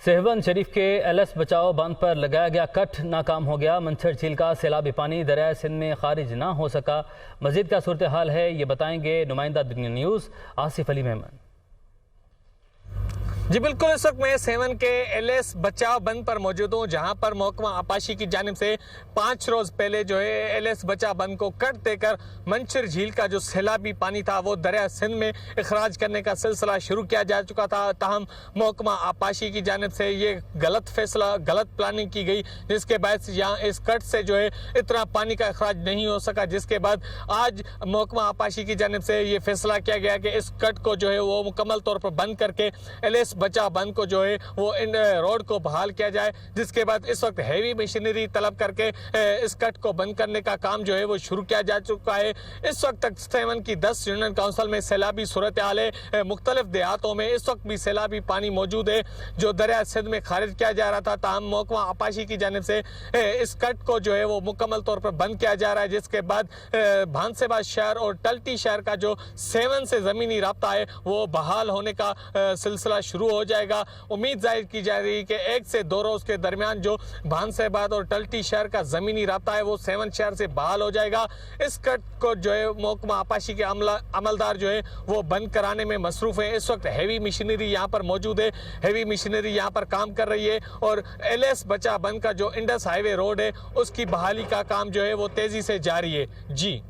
सेहवन शरीफ के एलएस बचाओ बांध पर लगाया गया कट नाकाम हो गया। मंछर झील का सैलाबी पानी दरिया सिंध में खारिज ना हो सका। मजीद क्या सूरत हाल है ये बताएंगे नुमाइंदा दुनिया न्यूज़ आसिफ अली मेमन। जी बिल्कुल, इस वक्त मैं सेवन के एलएस बचाव बंद पर मौजूद हूँ, जहां पर महकमा आपाशी की जानिब से 5 रोज पहले जो है एलएस बचाव बंद को कट देकर मंछर झील का जो सैलाबी पानी था वो दरिया सिंध में इखराज करने का सिलसिला शुरू किया जा चुका था। ताहम महकमा आपाशी की जानिब से ये गलत फैसला, गलत प्लानिंग की गई, जिसके बाद यहाँ इस कट से जो है इतना पानी का इखराज नहीं हो सका। जिसके बाद आज महकमा आपाशी की जानिब से ये फैसला किया गया कि इस कट को जो है वो मुकम्मल तौर पर बंद करके एलएस बचाव बंद को जो है वो इन रोड को बहाल किया जाए। जिसके बाद इस वक्त हैवी मशीनरी तलब करके इस कट को बंद करने का काम जो है वो शुरू किया जा चुका है। इस वक्त तक सेवन की 10 यूनियन काउंसिल में सैलाबी सूरत हाल है। मुख्तलिफ देहातों में इस वक्त भी सैलाबी पानी मौजूद है जो दरिया सिंध में खारिज किया जा रहा था। ताहम महकमा आपाशी की जानिब से इस कट को जो है वो मुकम्मल तौर पर बंद किया जा रहा है। जिसके बाद भानसेबाज शहर और टल्टी शहर का जो सेवन से ज़मीनी राब्ता है वो बहाल होने का सिलसिला शुरू हो जाएगा। उम्मीद जाहिर की जा रही है कि 1 से 2 रोज के दरमियान जो भानसेबाद और टल्टी शहर का जमीनी राब्ता है वो सेवन शहर से बहाल हो जाएगा। इस कट को जो है महकमा आपाशी के अमलदार जो है वो बंद कराने में मसरूफ है। इस वक्त हैवी मशीनरी यहाँ पर मौजूद है, हैवी मशीनरी यहाँ पर काम कर रही है और एलएस बचा बंद का जो इंडस हाईवे रोड है उसकी बहाली का काम जो है वो तेजी से जारी है। जी।